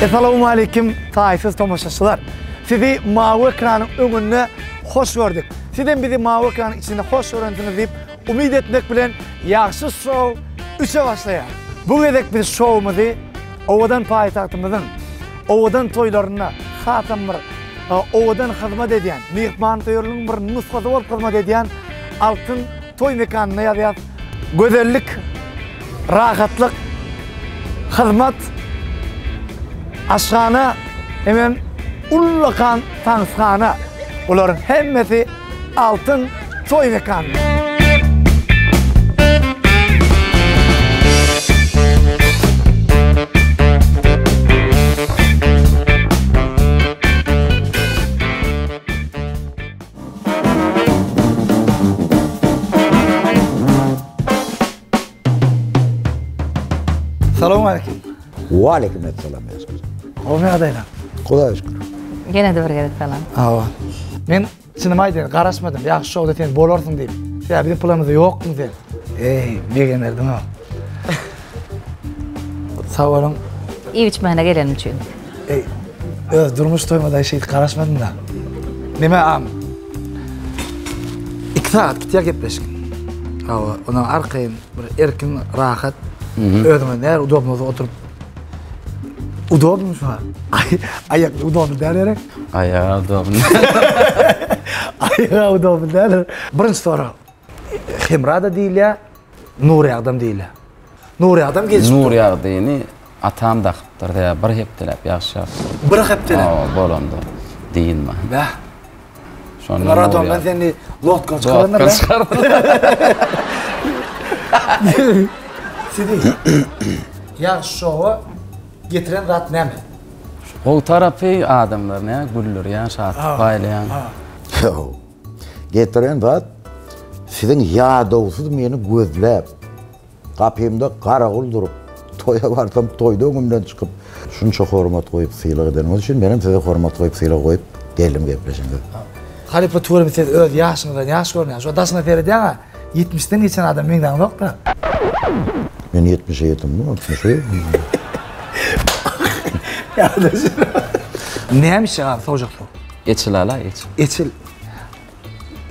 Assalamu alaikum taýsyz tomoşaçylar. Sizi mawy ekranın öňünde hoş gördük. Sizden bizi mawy ekranın içinde hoş görendiniz diýip umid etmek bilen ýaxşy show 3'e başlaýar. Bu gedek bir şowumuzy owadan paýtagtymyzyň owadan toýlaryna hatam bir owadan hyzmat edýän, mehman toýlarynyň bir nusgasy bolup hyzmat edýän altyn toý mekanyna ýaýap gözellik, rahatlyk, hyzmat aşgana hemen ullakan tansgana olaryň hemmesi altın toy mekanı. Selamun aleyküm. Wa aleykümselam. Olmaya adayla. Kuda şükür. Gene de bir gerek falan. Ava. Men çynymy aýdym, garaşmadym. Ýaxşy şowda sen bolarsyň diýip. Ya bizim planymyz ýokmy sen? Begenlerdim ha. Sağ olun. İyi içmehine gelenim için. Öz durmuş toýmada şey garaşmadym da. Neme am? 2 saat gitýär gepleşik. Ava, ondan arkaýyn bir erkin, rahat. Özüme näre udobnozy oturup udobmuş ha. Ayak udobnu derlerek. Ayağı udobnu. Ayağı udobnu derler. Birinci soru. Hemra da değil ya, Nuri adam değil ya. Nuri adam geçip. Nuri ýagdaýyny atam da hypdyr da bir hepdelep ýaşy. Bir hepdelep. Bolondy. Diýinme. Bah. Şonu Maradon ben seni lotka çıkardım ben. Sidi. Ya şova getiren rat näme? O tarapy adamlar ne güller ýa şat baýlayan. Getiren rat siziň ýadowysyz meni gözläp gapymda garagul durup toýa bartam toýda öňümden çykyp şunça hormat goýup syýlyk edenimiz üçin menim size hormat goýup syýlyk goýup geldim gepleşende. Halipa tuvalı bize öz yaşınızdan yaş görünüyor. Şu adasına terediğine 70'ten geçen adam menden yok da. Ben 70'e yetim mi? 60'e? Ya adasına. Neymiş ya soracak soru? Eçil ala eçil.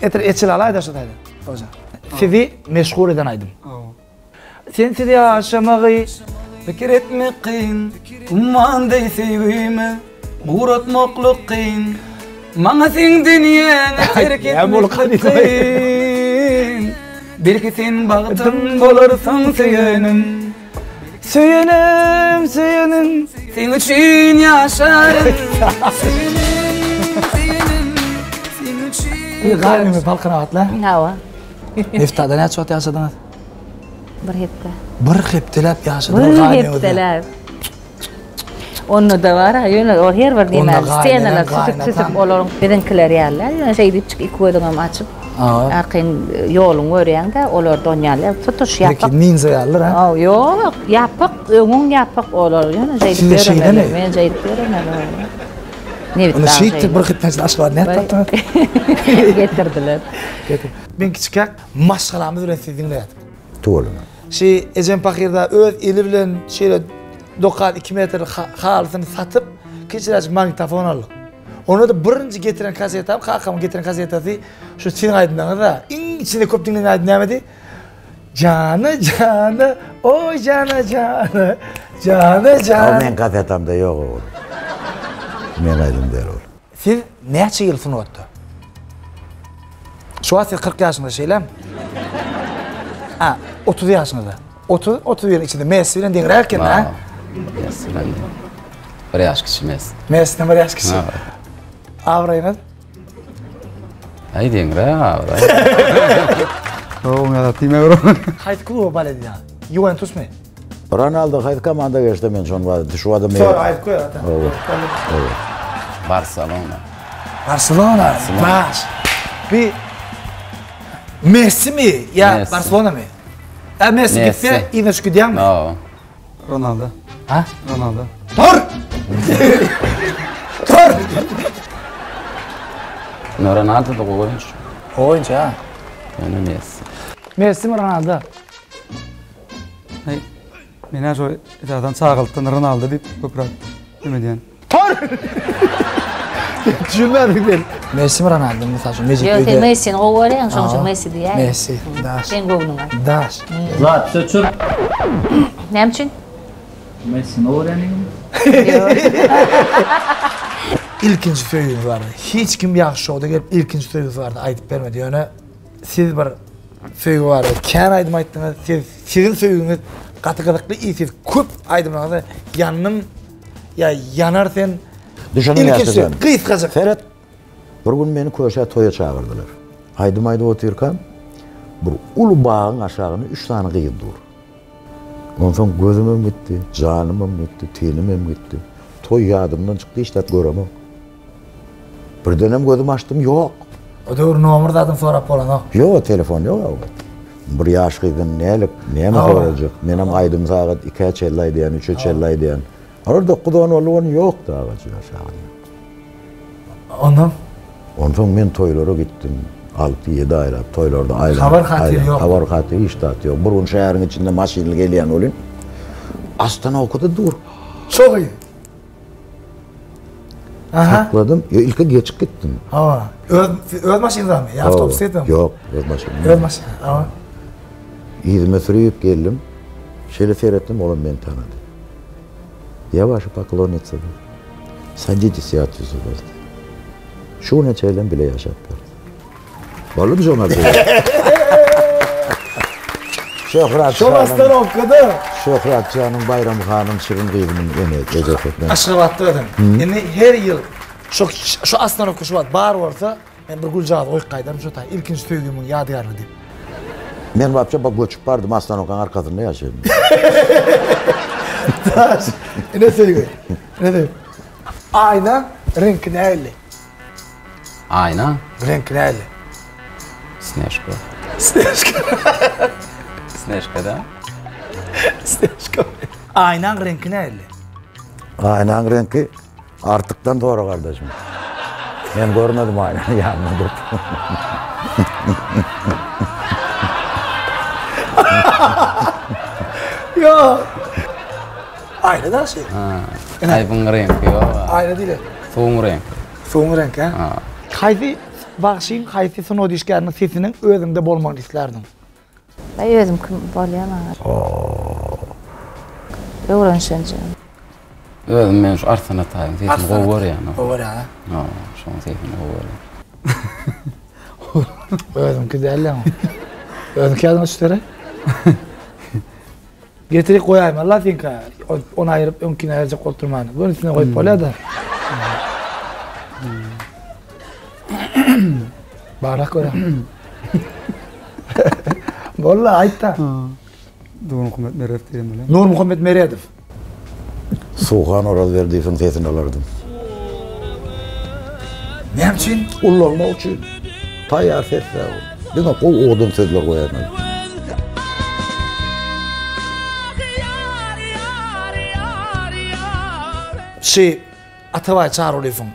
Eçil alay da şuradaydı. Hocam. Sizi meşgul eden aydım. Sen sizi yaşamağı fikir etmek kıyın. Ummanday sevgimi uğratmaklık kıyın. Maňa sen dünýäne terk etmek kıyın. Belki sen bagtym bolarsyň söýenim. Söýenim, söýenim, sen üçin ýaşarym. Söýenim, sen üçin. Gaýrymy balkana atla. Hava. Eftada näçe wagt ýaşadyňyz? Bir hepte. Bir hepdelep ýaşadyň Bir gaýrymy. hepteler. Onu da var ha, yönü o her bir diýmeli. Stenalar sütüp olaryň birinkiler ýalar. Ýa-ni şeýdi çyk iki ödüňem açyp. Arkayn ýoluň öreýän de olar dönýärler. Tutuş ýapyk. Peki ninja ýalar ha? Ýok, ýapyk, öňüň ýapyk olar. Ýa-ni şeýdi beremeli. Men şeýdi beremeli. Ne bitti? Onu şeýdi bir hepden aşgalar näme? Getirdiler. Ben kiçikak maşgalamyz bilen sizi dinleýärdim. To'g'ri. Şey Ejem Pakirda öz eli bilen şeýle 2 metr halysyny satyp keçiräç magnitofon aldy. Onu da birinji getiren kasetam, kakam getiren kasetasy şu senin aýdyndaňyz da içinde köp dinlenen aýdy näme? Jana jana, oy jana jana, jana jana. Men kasetamda ýok o. Men aýdym der ol. Siz näçe ýyl sunatdy? Şu an 40 ýaşyňda şeýlem? 30 ýaşyňda. 30 ýyl içinde Messi bilen deňrerken ha? Messi bilen. Bir ýaş kişi Messi. Messi'den bir ýaş kişi. Avraýyňyz? Aý deňre avray. O ya time euro. Hayt klubu bal edýär. Juventus mi? Ronaldo haýt komanda geçdi men şonu var. Şu adam. Sonra hayt koýar ata. Barcelona. Barcelona. Baş. Bir Messi mi? Ya Messi. Barcelona mi? Messi gitse yine şu gidiyor mu? No. Ronaldo. Ha? Ronaldo. Dur! Dur! Ronaldo da oyuncu. Oyuncu ha? Yani Messi. Messi mi Ronaldo? Hey. Mene şu zaten çağıltın Ronaldo deyip köpürak. Nima diyen? Düşünmedik ben. Messi mi Ronaldo misal üçün Magic Yo, League'de? sen Messi'ni gowaryň, şoň üçin Messi diýär. Messi, Daş. Sen gownuňa. Daş. Zat söçür. Näme üçin? Messi'ni öğreneyim. İlkinci söýüňiz bardy. Hiç kim ýaxşy şowda gelip ilkinci söýüňiz bardy, aýdyp bermedi. Ýöne siz bir söýgü bardy. Kän aýdym aýtdyňyz, sizin söýgüňiz gaty-gadykly ýysiz köp aýdymlaňyz ýanyň ýa yanar sen Düşünün yaşasın. Kıyıskacık. Ferhat, bir gün beni köşe toya çağırdılar. Aydım otururken, bir ulu bağın aşağını 3 tane kıyım dur. Ondan sonra gözümüm gitti, canımım gitti, tenimim gitti. Toy yadımdan çıktı, işte göremem. Bir dönem gözüm açtım, yok. O doğru nomer dadım sorap bolan o. Yok, telefon yok. Bir yaş kıydın, neyme olacak? Benim aydım saat 2'ye çellay diyen, 3'e çellay diyen. Orada kudan olan yok da ağacı aşağıya. Ondan sonra ben toylara gittim. 6-7 aylap toylarda aylan. Haber katili yok. Haber katili hiç tahtı yok. Burun şehrin içinde maşinli geleyen olun. Astana okudu dur. Çok iyi. Aha. Sakladım. Ya ilk geç gittim. Ha. Öz maşinada mı? Ya avtobüs etmem. Yok, öz maşinada. Öz maşinada. Ha. İzime sürüyüp geldim. Şöyle seyrettim, oğlum beni tanıdı. Я ваша поклонница. Садитесь и отвезу. Şu ne çeylem bile yaşattılar. Oğlum sonra diyor. Şolastan okudu. Şöhret Canım, Bayram Hanım, Şirin Kıyım'ın emeği. Aşkı battı dedim. Yani her yıl şu aslan okuşu var, bar varsa ben bir gülcağı oy kaydam şu tay. İlkinci söylediğimin yadigarı diyeyim. Ben babça bak göçüp vardım aslan okan arkasında yaşadım. Ne söylüyor? Ne diyor? Ayna renkli elli. Ayna. Renkli elli. Sneško. Sneška. Sneška da? Sneška. Aynan renkli elli. Aynan renki artıktan doğru kardeşim. Ben görmedim aynanı yanına durup. Ya. Ayna da şey. Aybın renki yo. Ayna değil. Soğun renk. Soğun renk ha. Kaysi bakşin, kaysi sınov dişkärinin sesinin özümde bolmagyny islerdim. Ben özüm kim bolýan. Öwrenşenje. Özüm men şu arsana taýym, sesini gowar ýa. Gowar ýa. Ha, şoň sesini gowar. Özüm güzelläm. Özüm käldim üstlere. Getirip koyayım Allah senka. Onu ayırıp önkine ayıracak oturmanı. Bunun üstüne koyup bolýar da. Barak koyayım. Vallahi ayt da. Doğru Muhammed Meref diyelim öyle. Nur Muhammed Meredov. Soğan oral verdiysen sesini alırdım. Ne için? Ulu olmak için. Tayyar sesler. Bir de kol oğudum sesler koyarım. Atabay çağırılıyfın.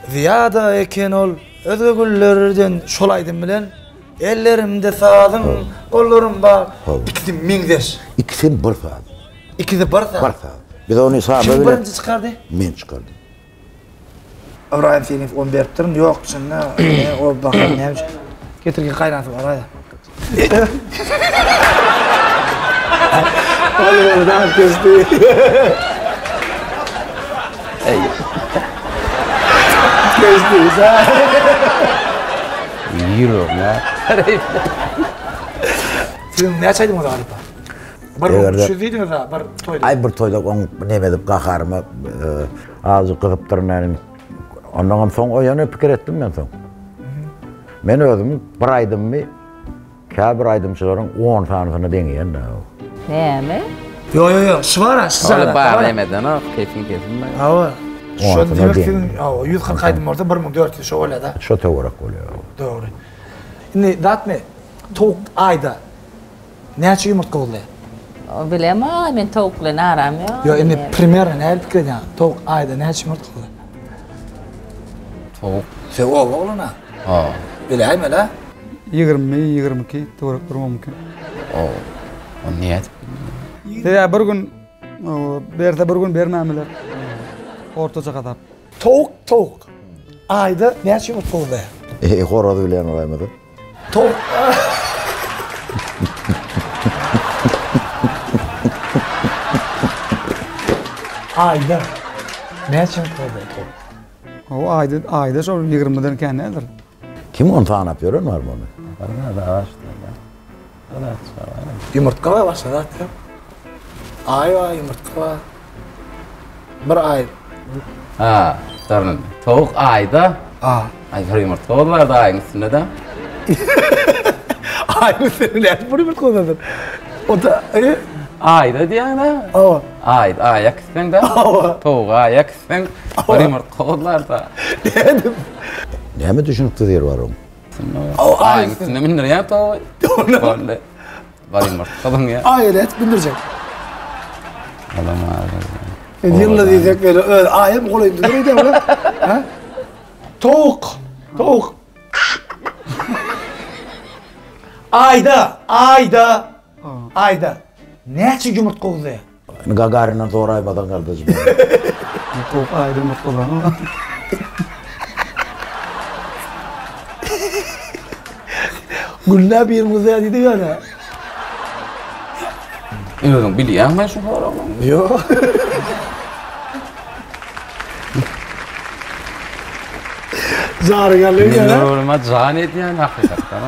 Ziyada eken ol, özü güllerden şolaydın bilen, ellerimde sağdın, kollarım var. İkisi mingder. İkisini bir saat. İkisi bir saat. Bir saat. Bir de onu sahabe Kim bile. birinci çıkardı? Men çıkardım. Ibrahim seni onu beriptirin, yok şimdi o bakalım neymiş. Getirgen kaynatı var hadi. Oğlum onu daha kesti. Kesti ha. Yürüyorum ya. Sen ne açaydın o da galiba? Bir şu videoda da bir toyda. Ay bir toyda onu nemedip kakarımı ağzı kıkıp tırnağını. Ondan sonra o yana fikir ettim ben sonra. Ben özüm bir aydım mı, bir aydım çıkarım 10 tanesini deneyen de. Näme? Yo, şvara, Öyle bağır yemeden ha, keyfin ben. Hava. Şu Ortada demek değil. senin 140 aydım orada 1400 şu öyle da. Şu teorak oluyor. Doğru. Şimdi datme tok ayda ne açı yumurtka oldu? Bilemem, men tavukla naram ya. Yo, şimdi primer ne fikir ya? Tok ayda ne açı yumurtka oldu? Tavuk. Sen oğlum ha. Ha. Bileyim la. 20-22 doğru kurma mümkün. O niyet. Ya bir gün berde bir gün bermemeler. Ortaca kadar. Tavuk. Ayda näçe yumurt boldy? Horoz bilen olaymadı. Tavuk. Ayda näçe yumurt boldy? O ayda şol 20'den kendidir. Kim onu tane yapıyor, var mı onu? Bana da açtı. Yumurtka var başladı hatta. Ay var yumurtka var. Bir ay. Ha, tarın. Tavuk ayda. Ay bir yumurta oldular da ayın üstünde de. Ay seninle bunu yumurtka oldu. O da Ayda diyen de. Ava. Ayda ayak üstün de. Tavuk ayak üstün. Bir yumurta oldular da. Ne mi düşünüp diyor var onun? Ayın üstünde mindir ya tavuk. Böyle. Bir yumurta kalın ya. Ayret bindirecek. Adam ağrıyor. Yılla diyecek böyle öyle ayet kolayım diyor öyle mi? Ha? Tavuk. Ayda. Näçe yumurtka boldy? Gagarin'den doğraymadan kardeşim. Tavuk ayda yumurta olan. Gülnä bir muzaya dedi ya. Özün biliyor ben şu horonu. Yo. Zargarlığı ya. Normal zanet yani hakikaten.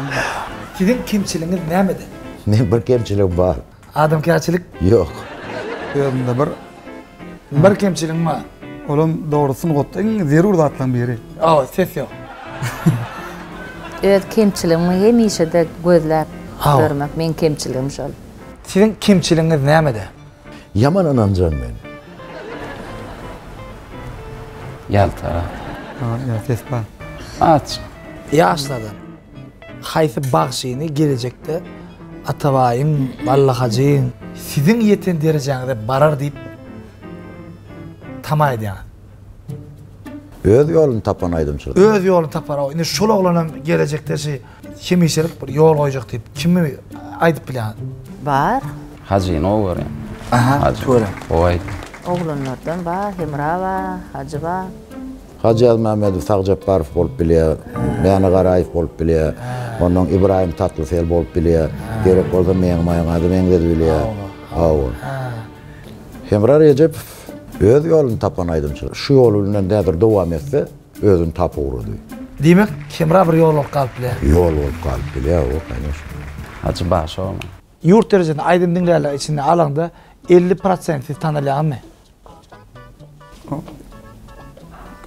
Sizin kimçiliğiniz nämede? Ne bir kemçilik var. Adamkärçilik Yok. Özünde bir kimçiliğin var. olam doğrusunu gottan zerur zatlan biri. Ses yok. Evet, kemçiliğimi hemişe de gözläp Awa. görmek men kemçiliğim şol. Sizin kimçiliğiniz nämede? Yaman anancan ben. Yaltara. Ya ses var. Aç. Yaşlardan haysi bağışını gelecekte atabayın, ballahacın sizin yeten derecenize barar deyip tamaydı yani. Öz yolunu tapan aydımçılık. Öz yolunu tapar o. Indi şol oglanam gelecekte kemişelik bir yol koyacak deyip kimi aydıp bilen? Bar, Hacı ne olur ya? Aha, Hacı. doğru. Oydu. oğlanlardan bar, Hemra bar, Hacı bar. Hacı Mehmetov Sağcapparov bolup bilýär, Mäni Garaýew bolup bilýär, ondan İbrahim Tatlısel bolup bilýär, gerek bolsa meň maýaňa meň de bilýär. Awa. Hemra Recep öz yolunu tapan aydımçılık. Şu yol bilen nädir dowam etse, özüni tapyrydy. Demek kimra bir yol olup kalıp bilen. Yol bolup galyp bilýär o kaynaş. Hacı baş olma. Yurt derecede aydın dinlerler içinde alanda 50% siz tanılayan mı?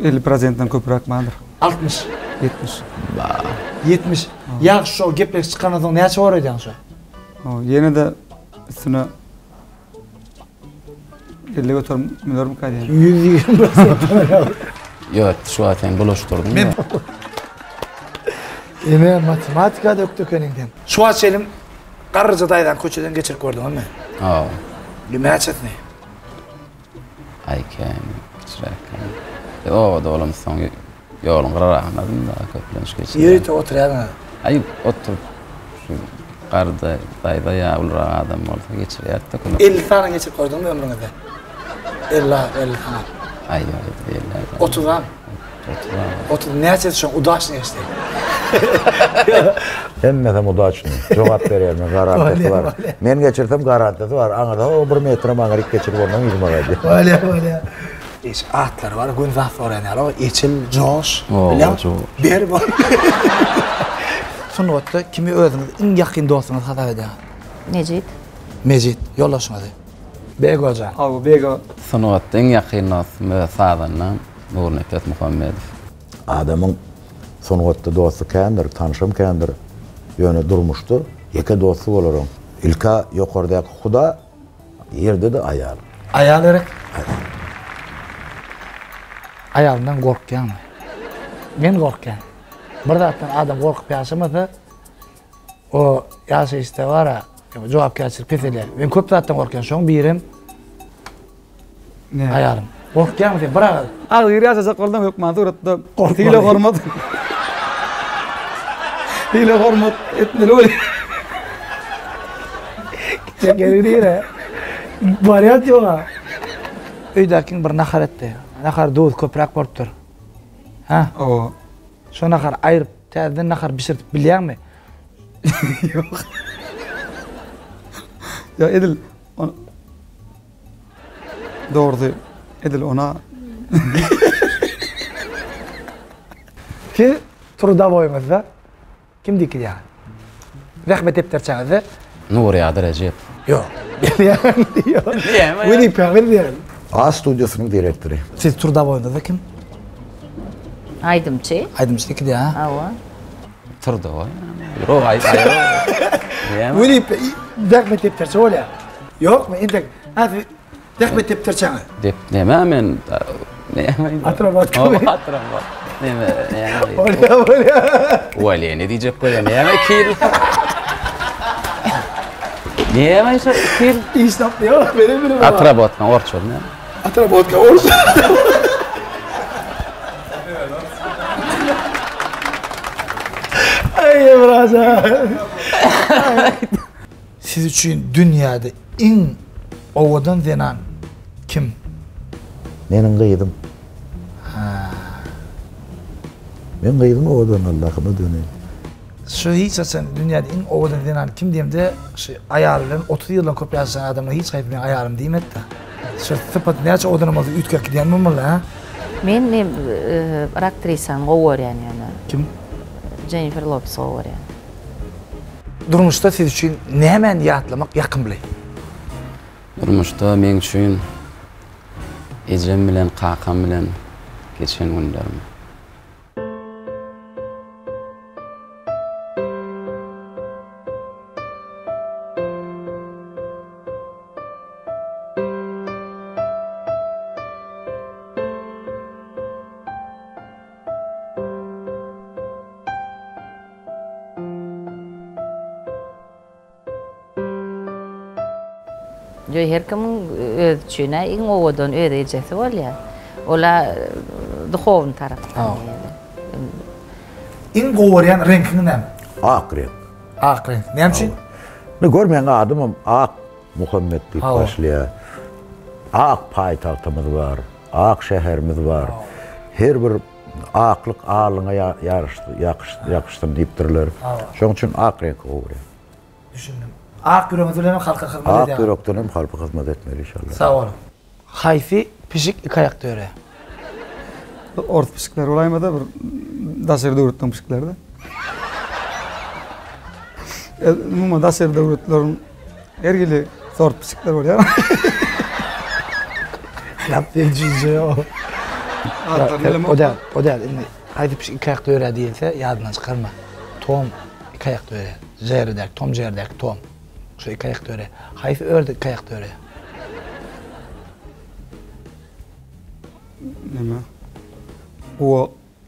50%'den köpürak madır. 60, 70. 70. Yaxşı şol gepler çıkandan soň näçe var edýän şo? O yine de üstüne 50 götürmüyorum kaydı. 120% tanılayan. Yok şu atayın buluşturdum Men ya. Eme matematika döktükeninden. Şu an selim Qarıcadaydan köçeden geçirip gördüm ama. Aa. Näçe etni? Ayken. Çirekken. O da oğlum son yolun qırarağınadım da köplenç geçirdim. Yürüyte oturýan. Ay otur. Şu qarda dayda ya ulra adam olsa geçirýärdi de. 50 tane geçirip gördüm ömrüňizde. 50 tane. Ay değil. 30 tane. 30 näçe şo udaş näçe? Hemmesem udaçny. Jogap berýärmi, garantisi var. Men geçirsem garantisi var. Aňada o 1 metre maňaryk geçirip ondan ýyzmaga. Öyle. İş atlar var, gün zat öğrenýär. Eçil, joş. Oo, joş. Ber var. Şonda kimi özüňiz iň ýakyn dostuňyz hata edýär? Necid? Mejid, ýollaşmady. Beg hoca. Abi bega Sanatda en yakın ve sağdan Nur Nefes Muhammedov. Adamın songatda dostu kendir, tanışım kendir. Yöne durmuştu. Eke dostu bolurum. İlka yokardaky Huda, yerde de ayal. Ayal erek. Ayalından gorkýan. Men gorkýan. Bir zatdan adam gorkup ýaşamasa, o ýaşaýyşda bara jogapkärçilik peselýär. Men köp zatdan gorkýan, şoň birim ne? ayalım. Gorkýan diýip bırak. Al giri asa qoldam yok manzur atda. Tile hormat. Tile hormat etmeli öyle. Geri diýer. Variant ýok. Öýdäkiň bir nahar etdi. Nakar duz köprak borupdur. Ha? O. Şo nakar ayırıp täzeden nakar pişirip bilýärmi? Yok. Ya Edil doğru. Edil ona Ki turda boýmazda kim dikir ýa? Rahmet etdirçäňiz. Nuriýa Recep. Yok. Yok. Wili peýär diýer. A stüdyosunun direktörü. Siz turda boýmazda kim? Aydymçy. Aydymçyky diýär. Awa. Turdy o. Ro ay. Wili rahmet etdirçä bolýar. Yok mu? Indi hadi rahmet etdirçäňiz. Dep neme men neme. Atrabat. Atrabat. Neme. Bolýar. Wali ne diyecek koya neme kil. Neme ise kil. İstap diyor. Benim. Atrabat mı orçol ne? Atrabat ka orçol. Ay braza. Siz üçün dünyada en owadan denan kim? Menin gıydım. Men gıydım owadan Allah'ıma döneyim. Şu hiç sen dünyada en owadan denan kim diýemde şu ayarlan 30 ýyldan köp ýaşayan adamlar hiç gaýtmaýan ayaram diýmet da. Şu sıpat näçe owadanymyzy ütgek diýen bolmaly ha? Men aktrisan gowurýan ýani. Kim? Jennifer Lopez gowurýan. Durmuşda siz üçün nämen ýatlamak ýakyn bilýär? Durmuşda men üçin ejem bilen kakam bilen geçen günlerim. Jo her kimin öz üçine iň owadan öýrejekse bolýar. Ola duhovny tarapdan. En gowurýan renkini näme? Ak renk. Ak renk. Näme üçin? Ne görmeyen adamım ak Muhammed deyip Aa. başlıyor. Ak payitahtımız var, ak şehirimiz var. Her bir aklık ağlına yakıştın deyiptirler. Şoň üçin ak renk olur. Düşündüm. Ak ýüregiňiz bilen halka hyzmat edýär. Ak yürekten hem halka hizmet etmeli inşallah. Sağ olun. Hayfi pişik iki ayakta öre. orta pişikler olayma da bir daserde öğretmen pişiklerde. Muma daserde öğretlerin ergili sort pişikler var ya. Yaptığın cüzü o. O da. Hayfi pişik iki ayakta öre değilse yadından çıkarma. Tom iki ayakta öre. Zerdek, tom zerdek, tom. Şu iki ayakta öre. Hayfi ördek iki ayakta öre. Nima?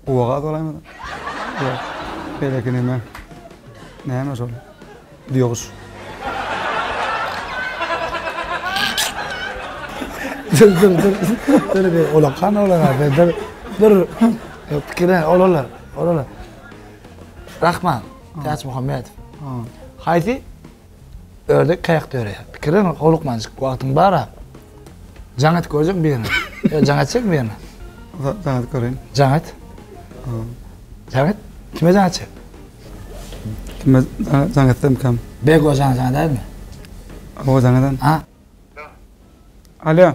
Uvaga dolaymadı. Yok. Belki nima? Nima şol? Diyoruz. Dur bir olakan olan abi. Dur. Fikirler olalar. Rahman. Taç Muhammed. Haydi. Ördek kayakta öyle. Fikirler olukmancık. Vaktin bara. Canat görecek bir yerine. Canat çek bir yerine. Canat göreyim. Canat. Canat. Kime canat çek? Kime canat demkem? Bego canat değil mi? O canatdan. Ha? Alo.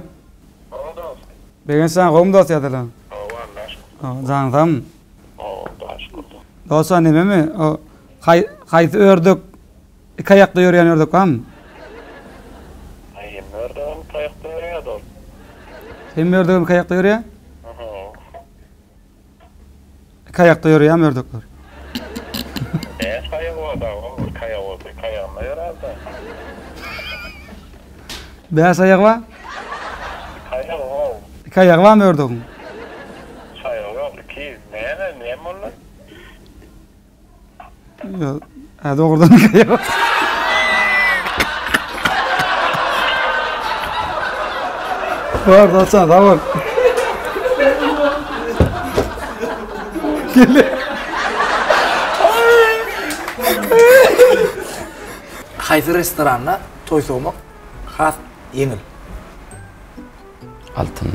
Begen sen qoğum dost yadılan. Canatım. Dosta neme mi? O kayıtı ördük. Kayakta yürüyen ördük var mı? Kayakta yürüyordu. Sen mi ördüğüm kayakta yürüyor? Kayakta yürüyen mi ördükler? Kayak oldu. Kayağına yürüyordu. Beyaz ayak var? Kayak oldu. Kayak var mı ördüğün? Kayak oldu ki. Ne mi? Yok. Ha doğrudan kayak var. Var da sen da var. Haydi restoranla toy soğumak has yengil. Altın.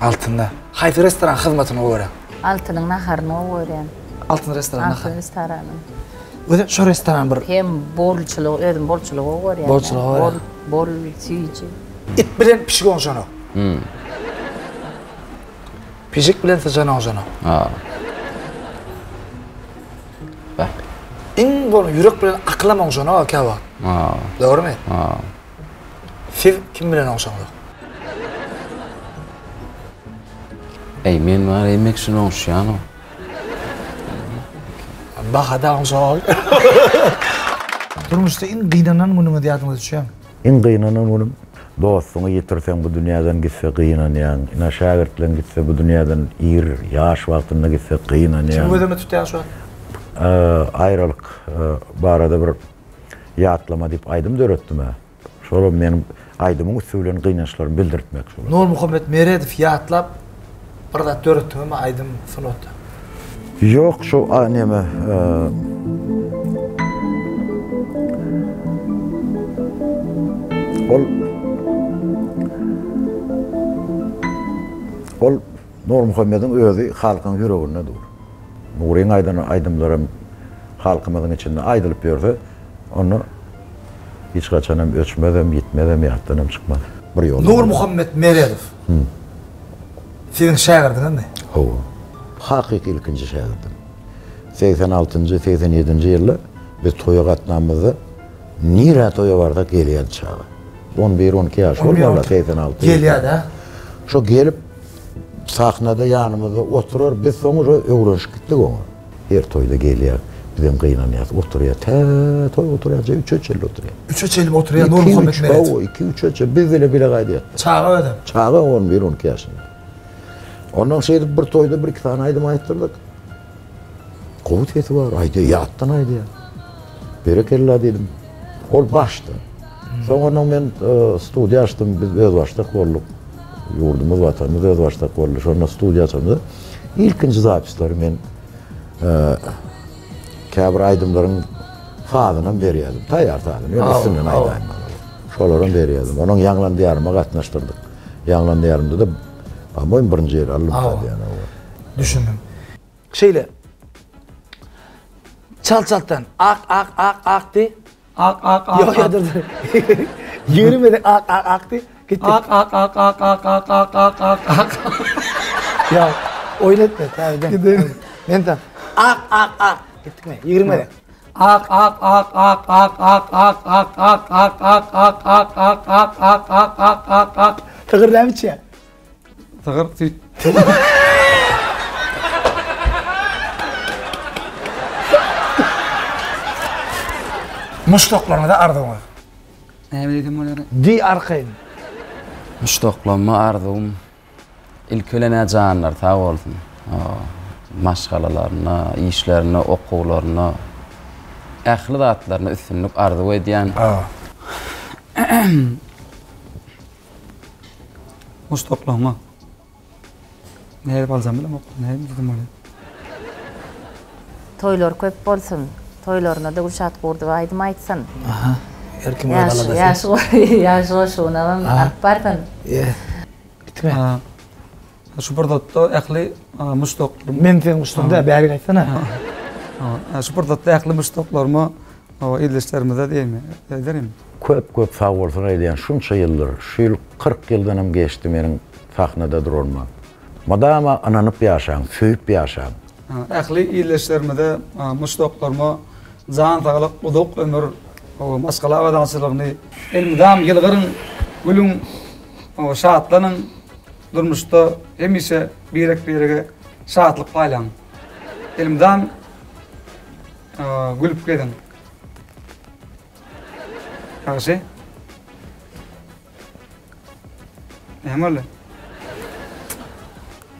Altında. Haydi restoran hizmetini öğren. Altynyň naharyny öwren. Altın restoran. Altyn restorany. Öde şu restoran bir Hem bolçuluk, özüm bolçuluk öwren. Bolçuluk öwren. Bol süýüji. it bilen pişik oňşany. Pişik bilen sıcan oňşany. Ha. Bak. İň bol yürek bilen aklam oňşany o kebap. Ha. Doğrumy? Ha. Siz kim bilen oňşanyňyz? Ey men var emek şunu oňşýan. Bahada oňşany. Durmuşda iň gıynanan günüňe diýýärdiňiz düşýär. En kıyınanan onun dostunu yitirsen bu dünyadan gitse kıyınanayan, ina şagirtlen gitse bu dünyadan yaş wagtynda gitse kıyınanayan. Kim gözüme tutýar şu an? Ayrılık barada bir yatlama deyip aydım döretdim ha. Şol menim aydymyň üstünden kıynaşlaryny bildirtmek şol. Nur Muhammed Meredow yatlap birdat döretdim ama aydym sunutdy. Yok şu neme ol Nur Muhammed'in özü halkyň yüreginde dur. Nuriň aydymlarym halkymyzyň içinde aýdylyp berdi. Onu hiç kaçanam ölçmedem, gitmedem, ýatdanam çykmady. Bir ýol. Nur Muhammed Meredow. Sizin şagirdiniz mi? Ho. Hakyky ilkinji şagirdim. 86-njy, 87-nji ýylda biz toýa gatnamyzda nira toýa barda gelýän çagy. 11-12 ýaş bolmaly 86. Gelýär-de. Şo gelip sahnada ýanymyzda oturar, biz soňra öwrenşik gitdik oňa. Her toýda gelýär. Bizim kıyınanıyaz, oturuyor, toy oturuyor, 3-3 yıl oturuyor. 3-3 yıl oturuyor, Nur Muhammed Meredow. 2-3 yıl, biz bile kaydı. Çağı ödüm. Çağı 11-12 yaşında. Ondan şeyde bir toyda bir iki tane aydım ayıttırdık. Kovut eti var, aydı, yattan aydı ya. Berekella dedim. Ol başta. Sonra ben stüdyo açtım, biz öz başta kolluk. Yurdumuz, vatanımız öz başta kolluk. Sonra stüdyo açtım. İlkinci zapisleri ben käbir aydymlaryň fadyny berýärdim. Taýýar taýýar. Üstünden aýdym. Şolaryň berýärdim. Onuň ýanglan diýaryma gatnaşdyrdyk. Ýanglan diýarymda da bamoň birinji ýer alyp ýa-ni. Düşündüm. Şeýle. Çal-çaltan ak di. Ak. Yok ya dur. Yürümedi ak di. Gitti. Ak. Ya oynatma tabii. Gidelim. Ben tam ak. Gittik mi? Yürümedi. Ak. Tığırlamış ya. Tığır. Muştoklarına da ardım var. Ne bileyim onları? Di arkayın. Müştoklanma ardum. İlkölen canlar ta oldum. Maşgalalarına, işlerine, okuwlaryna, ähli zatlaryna üstünlük arzu edýän. Mustaqlama. Ne balzam bilen ne dedim öyle. Toylar köp bolsun. Toylaryna da guşat gurdy we aýdym aýtsyn. Aha. Erkim oýgalada. Yaş şonam akbardan. Gitme. Şu bardatda ähli mustaqlar. Men sen ustunda bäri aýtsana. Şu bardatda ähli mustaqlarma ýyldaşlarymyza diýme. Ederim. Köp sağ bolsun aýdýan şunça ýyllar, şu ýyl 40 ýyldanam geçdi meniň sahnada durma. Madama ananyp ýaşaň, söýüp ýaşaň. Ähli ýyldaşlarymyza mustaqlarma zan taýlak uduk ömür masgala wadanslygyny elmidam ýylgyryň gülüň şahatlanyň durmuşda hemişe birege şahatlyk paýlan. Elmidam gülüp gedin. Kaçı? Emre.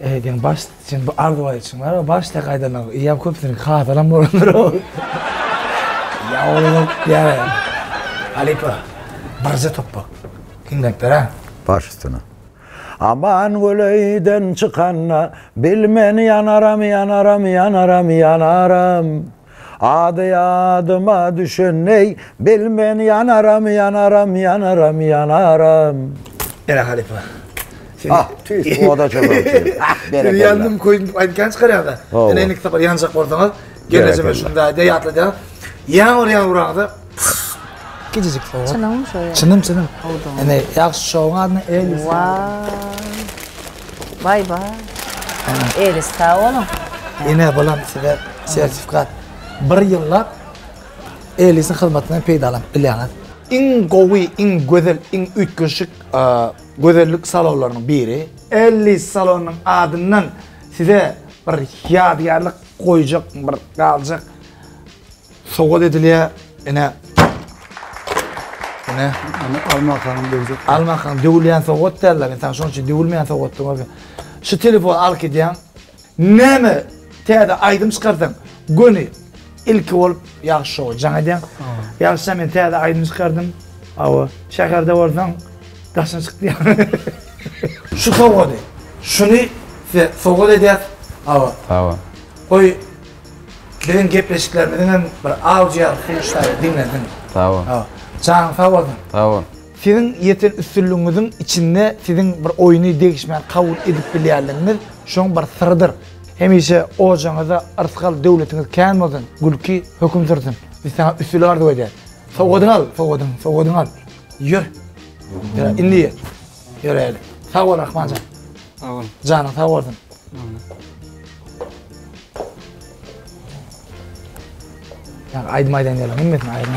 Diýen baş için bu arduwa için var. Başta gaýdalar. Ýa köpsini hatalan bolanlar. Ya oğlum ya. Alipa. Barza toppa. Kimdekler ha? Baş üstüne. Aman göleyden çıkanna bilmen yanaram. Adı adıma düşün ney bilmen yanaram. Ela Halifa. Ah, tüy, o da çok ölçüyor. Bir yandım koyun aytkan çıkarıyor da. Oh. Enlik tapar yanacak borsanız. Geleceğime şunda deyatlı da. Yağmur yağmurağıda. Gececik soğuk. Çınımmış o ya. Çınım. Yani yaxşı şoğun adını Elis. Vay. Elis sağ olun. Yine bulan size sertifikat. 1 yıllap Elis'in hizmetinden peydalan bilýäňiz. İň gowy, iň gözel, iň ütgünçük gözellik salonlarının biri. Elis salonunun adından size bir ýadygärlik koyacak, bir galjak. Soğuk edilýär. Ene Almakanım dövecek. almakan dövülýän soğuk derler. Sen şoň üçin dövülmeýän soğuk diýip. Şu telefon al gidýän. Näme täze aýdym çykarsaň, göni ilki bolup ýaxşy şow. Jaňa diýen. Ýaxşy men täze aýdym çykardym. Awa şäherde bolsaň daşyn çykdy. Şu soğuk edi. Şuny soğuk edýär. Awa. Tawa. Oy benim gepleşiklerimden bir audio arkadaşlar dinledin. Tawa. Awa. Can sağolun. Tawa. Sizin yeter üstünlüğünüzün içinde sizin bir oyunu değişmeyen kabul edip bilýärligiňiz şoň bir sırdır. Hemişe o jaňyza arskal döwletiniz känmezin, gülki höküm sürsün. Biz sana üstünlüğü da öýdär. Soğudun al. Yür. Indi. Yür eli. Sağ ol Rahmancan. Sağ olun. Canım sağ olsun. Ya aydın aydan gelelim, bilmedim aydın.